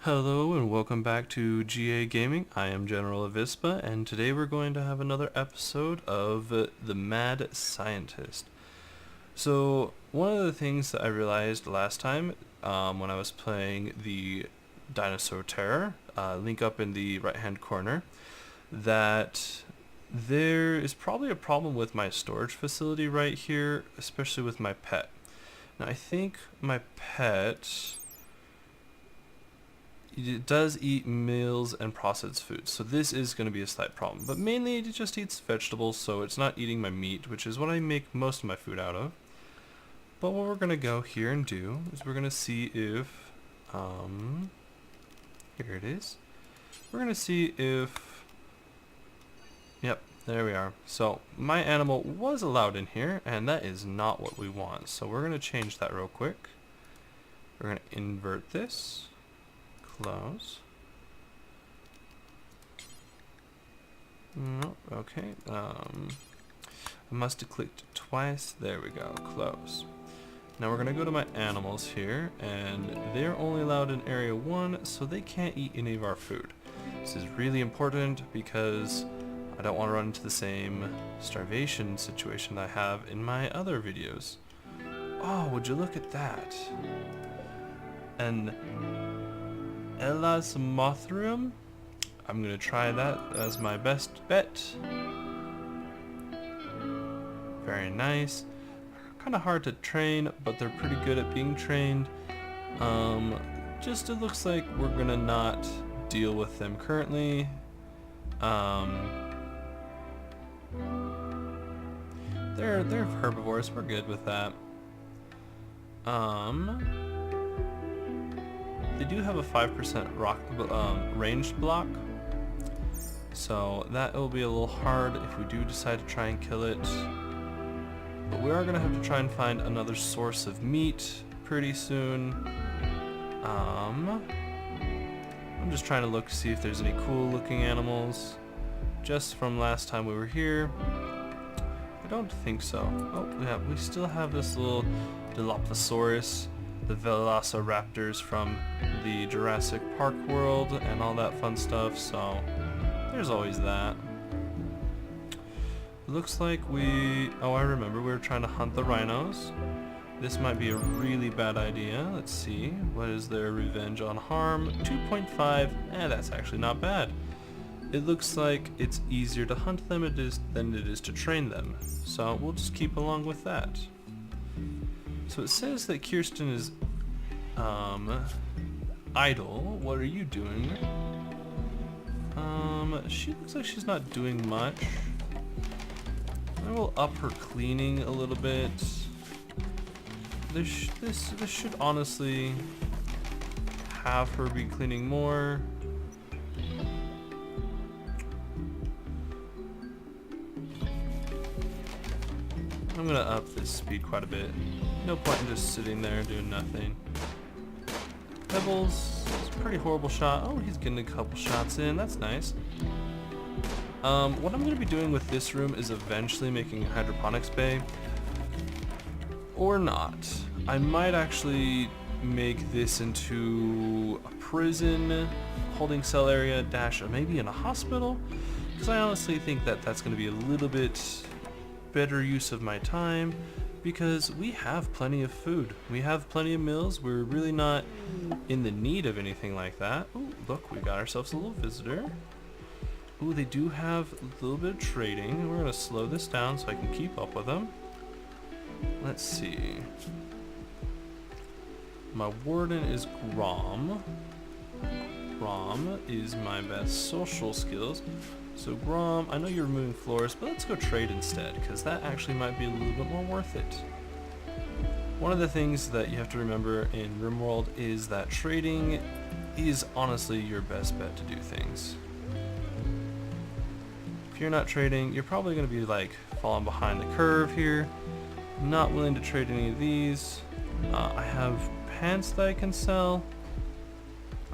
Hello and welcome back to GA Gaming. I am General Avispa, and today we're going to have another episode of The Mad Scientist. So one of the things that I realized last time when I was playing the Dinosaur Terror, link up in the right hand corner, that there is probably a problem with my storage facility right here, especially with my pet. Now I think my pet... it does eat meals and processed foods, so this is going to be a slight problem. But mainly it just eats vegetables, so it's not eating my meat, which is what I make most of my food out of. But what we're going to go here and do is we're going to see if... here it is. We're going to see if... Yep, there we are. So my animal was allowed in here, and that is not what we want. So we're going to change that real quick. We're going to invert this. Close. No, okay. I must have clicked twice. There we go. Close. Now we're going to go to my animals here, and they're only allowed in area 1, so they can't eat any of our food. This is really important because I don't want to run into the same starvation situation I have in my other videos. Oh, would you look at that? And Elasmothrium. I'm gonna try that as my best bet. Very nice. Kind of hard to train, but they're pretty good at being trained. Just it looks like we're gonna not deal with them currently. They're herbivores. We're good with that. They do have a 5% rock ranged block, so that will be a little hard if we do decide to try and kill it. But we are going to have to try and find another source of meat pretty soon. I'm just trying to look to see if there's any cool looking animals. Just from last time we were here, I don't think so. Oh, yeah, we still have this little Dilophosaurus, the Velociraptors from the Jurassic Park world and all that fun stuff, so there's always that. It looks like I remember we were trying to hunt the rhinos. This might be a really bad idea. Let's see, what is their revenge on harm? 2.5, that's actually not bad. It looks like it's easier to hunt them than it is to train them, so we'll just keep along with that. So it says that Kirsten is idle. What are you doing? She looks like she's not doing much. I will up her cleaning a little bit. This should honestly have her be cleaning more. I'm gonna up this speed quite a bit. No point in just sitting there doing nothing. Pebbles, it's a pretty horrible shot. Oh, he's getting a couple shots in. That's nice. What I'm going to be doing with this room is eventually making a hydroponics bay. Or not. I might actually make this into a prison, holding cell area, dash maybe in a hospital. Because I honestly think that that's going to be a little bit better use of my time. Because we have plenty of food. We have plenty of meals. We're really not in the need of anything like that. Oh, look, we got ourselves a little visitor. Oh, they do have a little bit of trading. We're going to slow this down so I can keep up with them. Let's see. My warden is Grom. Grom is my best social skills. So Grom, I know you're removing floors, but let's go trade instead, because that actually might be a little bit more worth it. One of the things that you have to remember in Rimworld is that trading is honestly your best bet to do things. If you're not trading, you're probably going to be like falling behind the curve here. Not willing to trade any of these. I have pants that I can sell.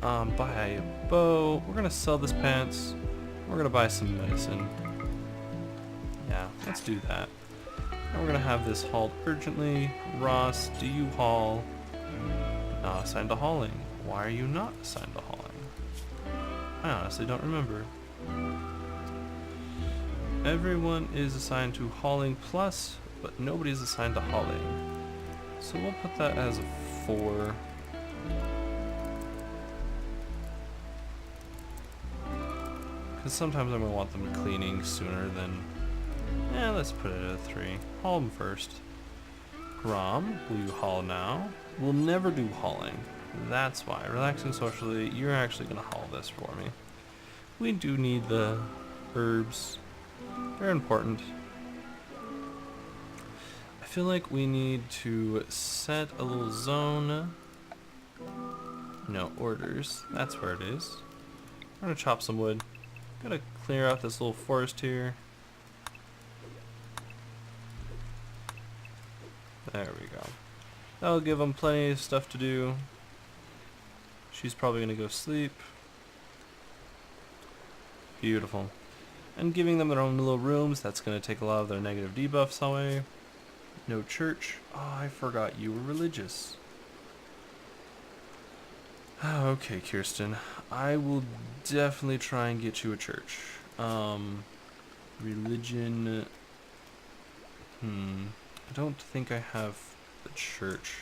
Buy a bow. We're going to sell this pants. We're going to buy some medicine. Yeah, let's do that. And we're going to have this hauled urgently. Ross, do you haul? Not assigned to hauling. Why are you not assigned to hauling? I honestly don't remember. Everyone is assigned to hauling plus, but nobody is assigned to hauling. So we'll put that as a 4. Because sometimes I'm going to want them cleaning sooner than... Yeah, let's put it at a 3. Haul them first. Grom, will you haul now? We'll never do hauling. That's why. Relaxing socially, you're actually going to haul this for me. We do need the herbs. They're important. I feel like we need to set a little zone. No, orders. That's where it is. We're going to chop some wood. Gotta clear out this little forest here. There we go. That'll give them plenty of stuff to do. She's probably gonna go sleep. Beautiful. And giving them their own little rooms, that's gonna take a lot of their negative debuffs away. No church. Oh, I forgot you were religious. Okay, Kirsten. I will definitely try and get you a church. Religion... I don't think I have the church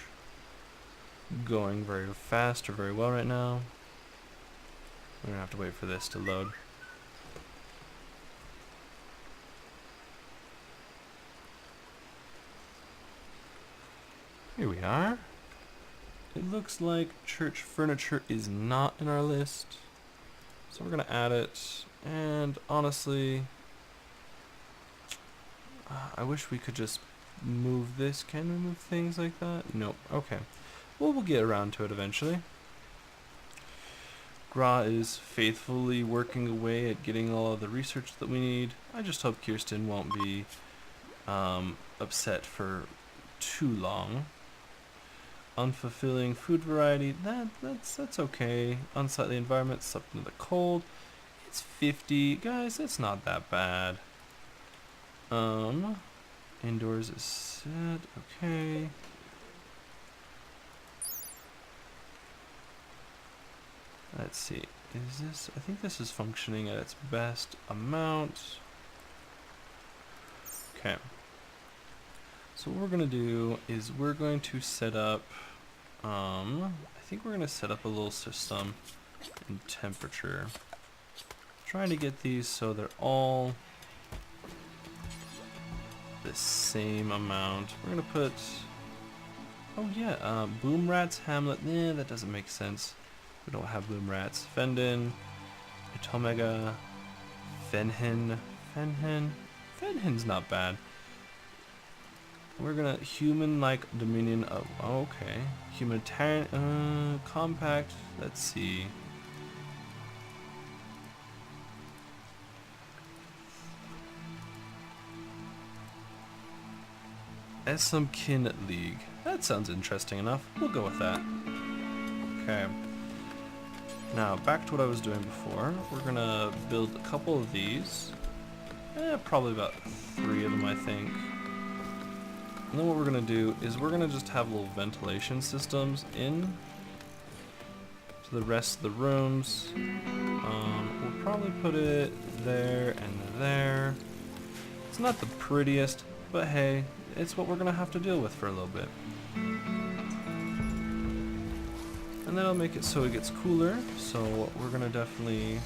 going very fast or very well right now. We're gonna have to wait for this to load. Here we are. It looks like church furniture is not in our list, so we're gonna add it. And honestly, I wish we could just move this. Can we move things like that? Nope. Okay. Well, we'll get around to it eventually. Gra is faithfully working away at getting all of the research that we need. I just hope Kirsten won't be upset for too long. Unfulfilling food variety, that's okay. Unsightly environment, something to the cold. It's 50. Guys, that's not that bad. Indoors is set, okay. Let's see. Is this, I think this is functioning at its best amount. Okay. So what we're gonna do is we're going to set up I think we're gonna set up a little system in temperature. Trying to get these so they're all the same amount. We're gonna put, oh yeah, Boom Rats Hamlet. That doesn't make sense. We don't have Boom Rats. Fendon, Itomega, Fenhin. Fenhin's not bad. We're gonna human-like dominion of, oh, okay. Humanitarian, compact, let's see. Essamkin League. That sounds interesting enough. We'll go with that. Okay. Now, back to what I was doing before. We're gonna build a couple of these. Probably about 3 of them, I think. And then what we're going to do is we're going to just have little ventilation systems in to the rest of the rooms. We'll probably put it there and there. It's not the prettiest, but hey, it's what we're going to have to deal with for a little bit. And then I'll make it so it gets cooler, so we're going to definitely...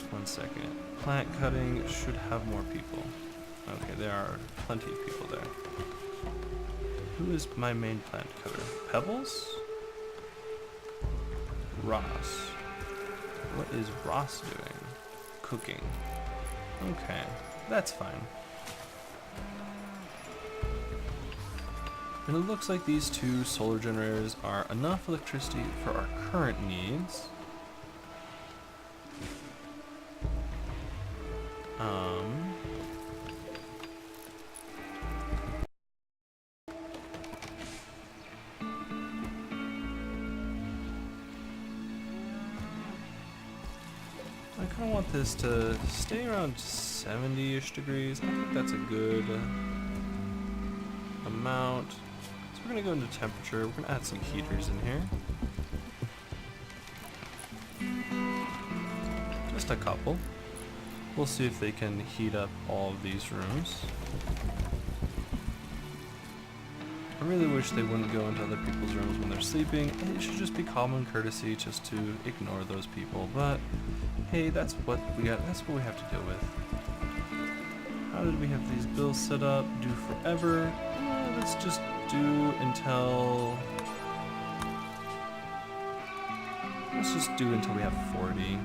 one second. Plant cutting should have more people. Okay, there are plenty of people there. Who is my main plant cutter? Pebbles? Ross. What is Ross doing? Cooking. Okay, that's fine. And it looks like these 2 solar generators are enough electricity for our current needs. I kind of want this to stay around 70-ish degrees. I think that's a good amount. So we're going to go into temperature. We're going to add some heaters in here. just a couple. We'll see if they can heat up all of these rooms. I really wish they wouldn't go into other people's rooms when they're sleeping. It should just be common courtesy just to ignore those people. But hey, that's what we got. That's what we have to deal with. How did we have these bills set up? Do forever? Let's just do until... Let's just do until we have 40.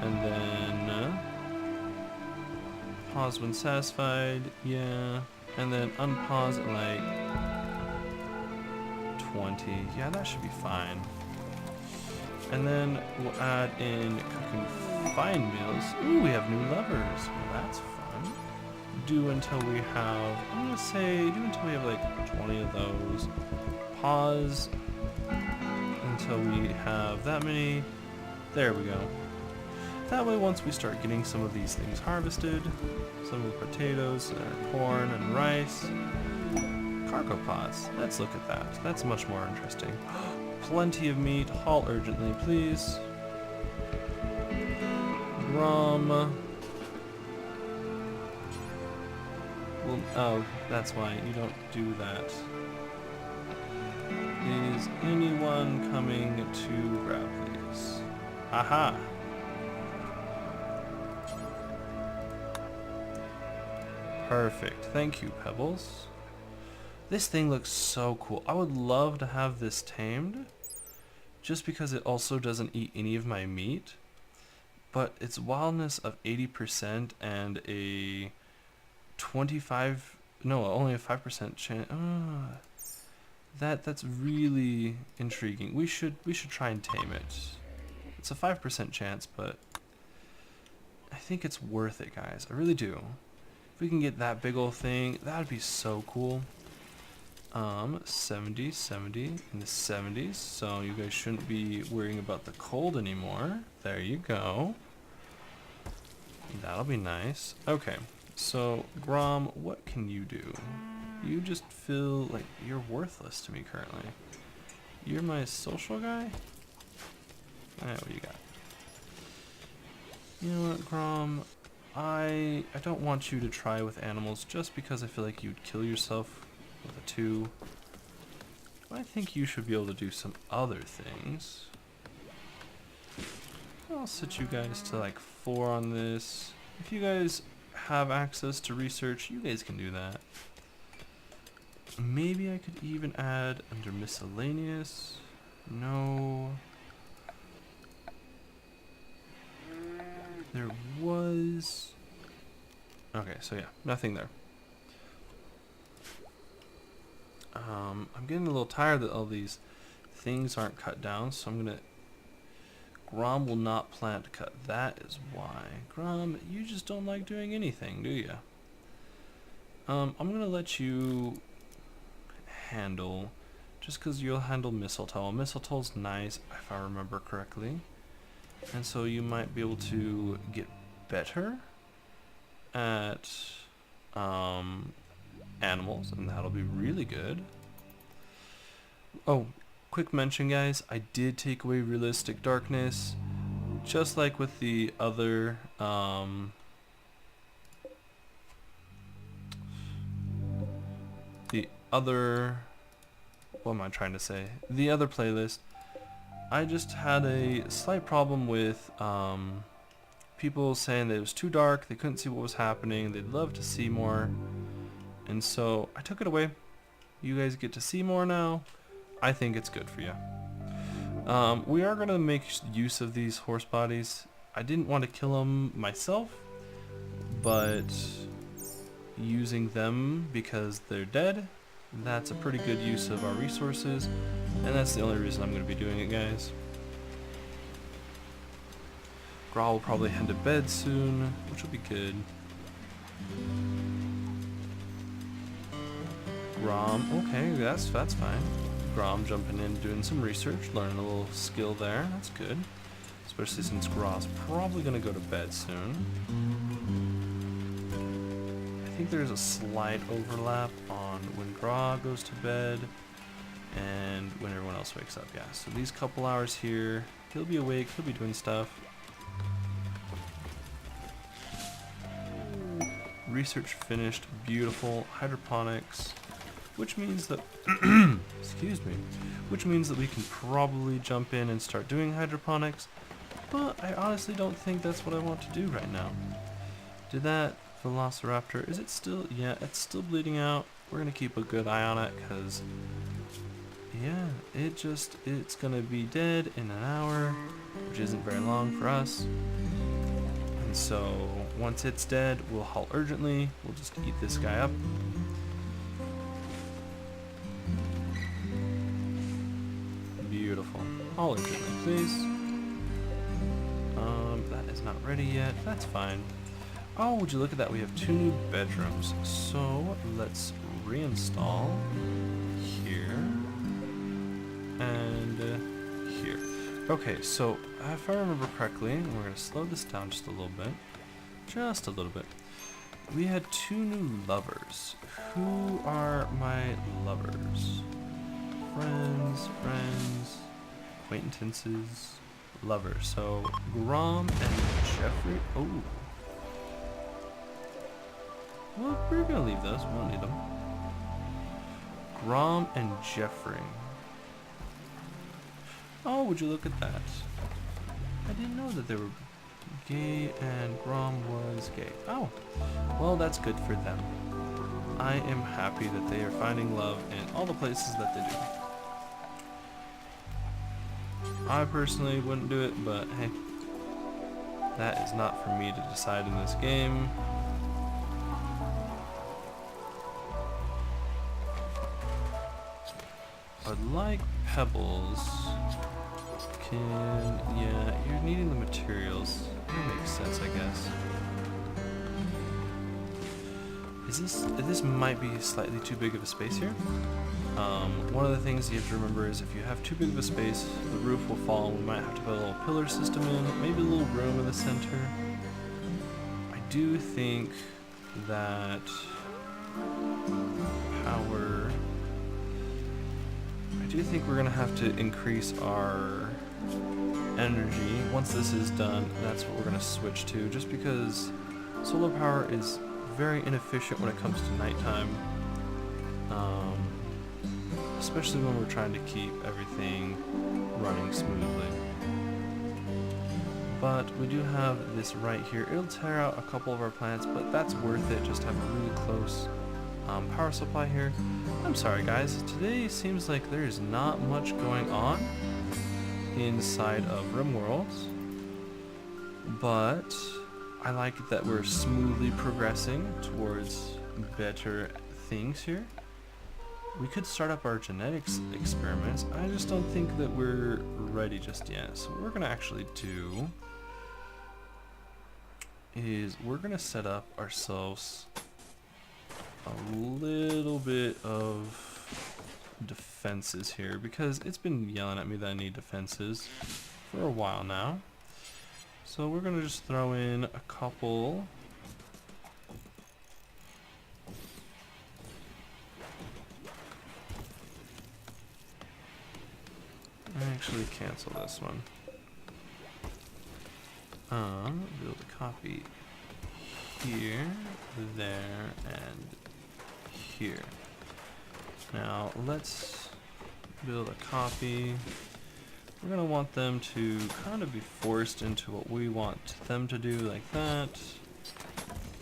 And then... pause when satisfied. Yeah. And then unpause at like 20. Yeah, that should be fine. And then we'll add in cooking fine meals. Ooh, we have new levers. Well, that's fun. Do until we have, I'm gonna say, do until we have like 20 of those. Pause until we have that many. There we go. That way, once we start getting some of these things harvested, some of the potatoes, corn, and rice, cargo pods, let's look at that. That's much more interesting. Plenty of meat, haul urgently, please. Rum. Well, oh, that's why you don't do that. Is anyone coming to grab these? Aha! Perfect. Thank you, Pebbles. This thing looks so cool. I would love to have this tamed, just because it also doesn't eat any of my meat. But its wildness of 80% and a 25, no, only a 5% chance. That's really intriguing. We should try and tame it. It's a 5% chance, but I think it's worth it, guys. I really do. If we can get that big old thing, that would be so cool. 70, 70, in the 70s, so you guys shouldn't be worrying about the cold anymore. There you go. That'll be nice. Okay, so Grom, what can you do? You just feel like you're worthless to me currently. You're my social guy? Alright, what do you got? You know what, Grom? I don't want you to try with animals just because I feel like you'd kill yourself with a 2. I think you should be able to do some other things. I'll set you guys to like 4 on this. If you guys have access to research, you guys can do that. Maybe I could even add under miscellaneous. No. There was... Okay, so yeah, nothing there. I'm getting a little tired that all these things aren't cut down, so I'm gonna... Grom will not plant cut. That is why. Grom, you just don't like doing anything, do you? I'm gonna let you handle, just because you'll handle mistletoe. Mistletoe's nice, if I remember correctly. And so you might be able to get better at animals, and that'll be really good. Oh, quick mention, guys, I did take away realistic darkness, just like with the other what am I trying to say? The other playlist. I just had a slight problem with people saying that it was too dark, they couldn't see what was happening, they'd love to see more, and so I took it away. You guys get to see more now. I think it's good for you. We are going to make use of these horse bodies. I didn't want to kill them myself, but using them because they're dead, that's a pretty good use of our resources, and that's the only reason I'm going to be doing it, guys. Grawl will probably head to bed soon, which will be good. Grom, okay, that's fine. Grom jumping in, doing some research, learning a little skill there, that's good. Especially since Graw's probably going to go to bed soon. I think there's a slight overlap on when Graw goes to bed and when everyone else wakes up, yeah. So these couple hours here, he'll be awake, he'll be doing stuff. research finished, beautiful, hydroponics, which means that, excuse me, which means that we can probably jump in and start doing hydroponics, but I honestly don't think that's what I want to do right now. Did that velociraptor, is it still, yeah, it's still bleeding out. We're gonna keep a good eye on it, because, yeah, it's gonna be dead in an hour, which isn't very long for us. And so, once it's dead, we'll halt urgently, we'll just eat this guy up. Beautiful. Halt urgently, please. That is not ready yet, that's fine. Oh, would you look at that, we have 2 new bedrooms. So, let's reinstall here and here. Okay, so if I remember correctly, we're going to slow this down just a little bit. Just a little bit. We had 2 new lovers. Who are my lovers? Friends, acquaintances, lovers. So, Grom and Jeffrey. Oh. Well, we're gonna leave those. We don't need them. Grom and Jeffrey. Oh, would you look at that? I didn't know that they were gay and Grom was gay. Oh, well, that's good for them. I am happy that they are finding love in all the places that they do. I personally wouldn't do it, but hey, that is not for me to decide in this game. I'd like pebbles. Yeah, you're needing the materials. That makes sense, I guess. This might be slightly too big of a space here. One of the things you have to remember is if you have too big of a space, the roof will fall. We might have to put a little pillar system in, maybe a little room in the center. I do think that we're gonna have to increase our energy. Once this is done, that's what we're gonna switch to, just because solar power is very inefficient when it comes to nighttime, especially when we're trying to keep everything running smoothly. But we do have this right here. It'll tear out a couple of our plants, but that's worth it just to have a really close power supply here. I'm sorry guys, today seems like there is not much going on inside of Rimworld, but I like that we're smoothly progressing towards better things here. We could start up our genetics experiments. I just don't think that we're ready just yet. So what we're gonna actually do is we're gonna set up ourselves a little bit of defenses here, because it's been yelling at me that I need defenses for a while now. So we're gonna just throw in a couple. Actually cancel this one. Build a copy here, there, and here. Now let's build a copy. We're gonna want them to kind of be forced into what we want them to do, like that.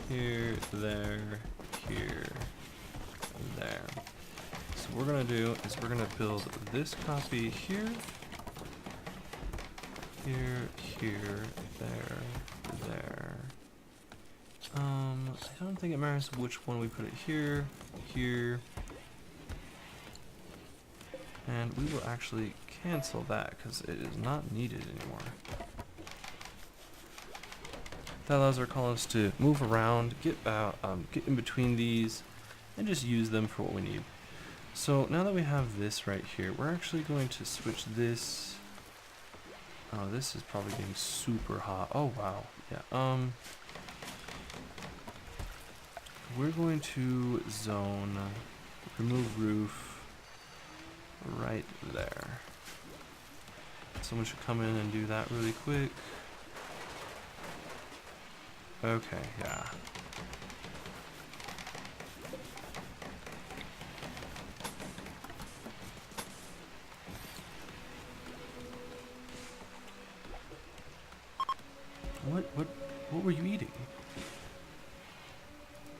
Here, there, here, there. So what we're gonna do is we're gonna build this copy here, here, here, there, there. I don't think it matters which one we put it here, here, and we will actually cancel that because it is not needed anymore. That allows our colonists to move around, get in between these, and just use them for what we need. So now that we have this right here, we're actually going to switch this. Oh, this is probably getting super hot. Oh wow, yeah. We're going to zone remove roof right there. Someone should come in and do that really quick. Okay, yeah. What were you eating?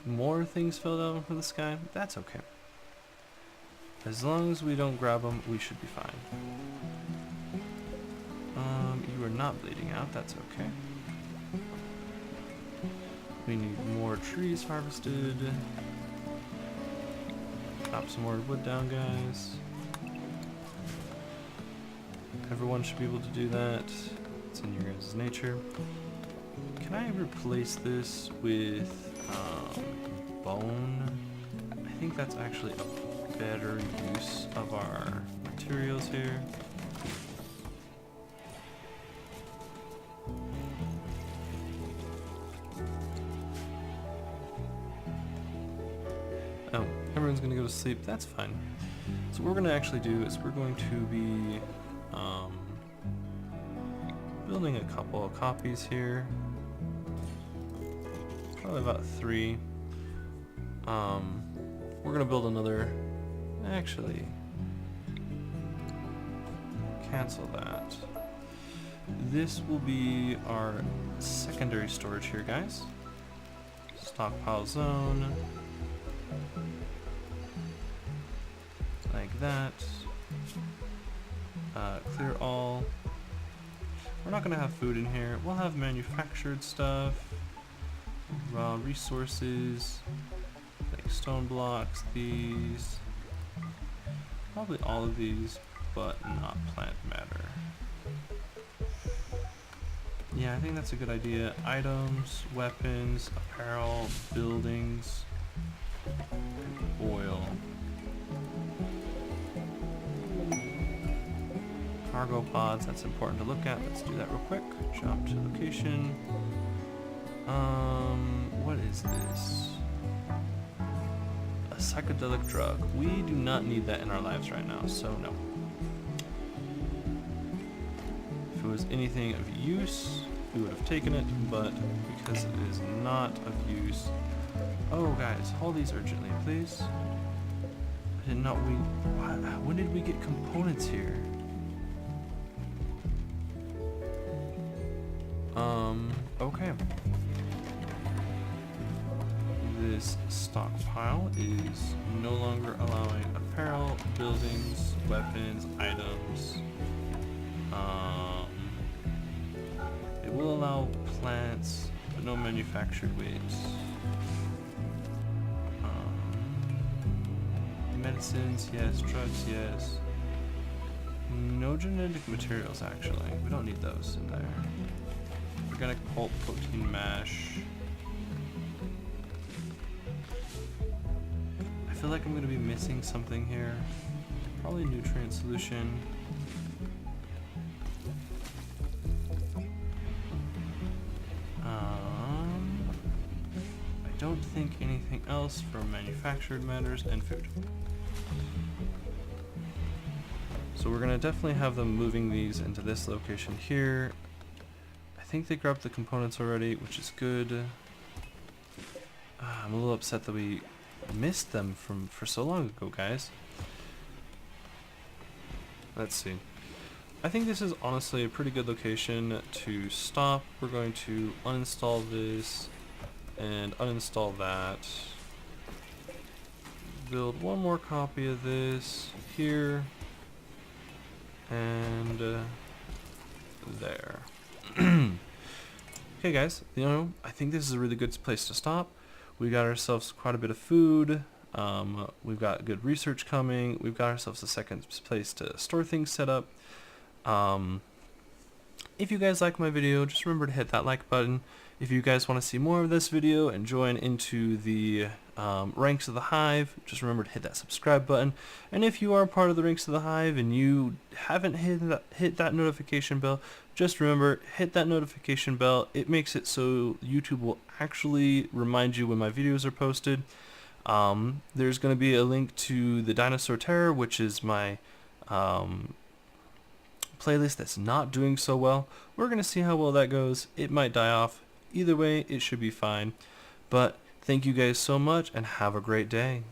More things fell down from the sky? That's okay. As long as we don't grab them, we should be fine. You are not bleeding out, that's okay. We need more trees harvested. Chop some more wood down, guys. Everyone should be able to do that. It's in your guys' nature. Can I replace this with bone? I think that's actually a better use of our materials here. Oh, everyone's gonna go to sleep. That's fine. So what we're gonna actually do is we're going to be building a couple of copies here. Probably about 3. We're gonna build another. Actually, cancel that. This will be our secondary storage here, guys. Stockpile zone. Like that. Clear all. We're not gonna have food in here. We'll have manufactured stuff. Raw resources. Like stone blocks, these. Probably all of these, but not plant matter. Yeah, I think that's a good idea. Items, weapons, apparel, buildings, oil. Cargo pods, that's important to look at. Let's do that real quick. Jump to location. What is this? A psychedelic drug. We do not need that in our lives right now, so no. If it was anything of use, we would have taken it, but because it is not of use... Oh guys, haul these urgently, please. I did not... When did we get components here? Okay. This stockpile is no longer allowing apparel, buildings, weapons, items. It will allow plants, but no manufactured weights. Medicines, yes. Drugs, yes. No genetic materials, actually. We don't need those in there. Organic pulp, protein mash. I feel like I'm going to be missing something here. Probably nutrient solution. I don't think anything else for manufactured matters and food. So we're going to definitely have them moving these into this location here. I think they grabbed the components already, which is good. I'm a little upset that we missed them for so long ago, guys. Let's see. I think this is honestly a pretty good location to stop. We're going to uninstall this and uninstall that. Build one more copy of this here and there. Okay guys, I think this is a really good place to stop. We got ourselves quite a bit of food. We've got good research coming. We've got ourselves a second place to store things set up. If you guys like my video, just remember to hit that like button. If you guys want to see more of this video and join into the ranks of the Hive, just remember to hit that subscribe button. And if you are part of the ranks of the Hive and you haven't hit that notification bell, just remember, hit that notification bell. It makes it so YouTube will actually remind you when my videos are posted. There's going to be a link to the Dinosaur Terror, which is my playlist that's not doing so well. We're going to see how well that goes. It might die off. Either way, it should be fine. But thank you guys so much and have a great day.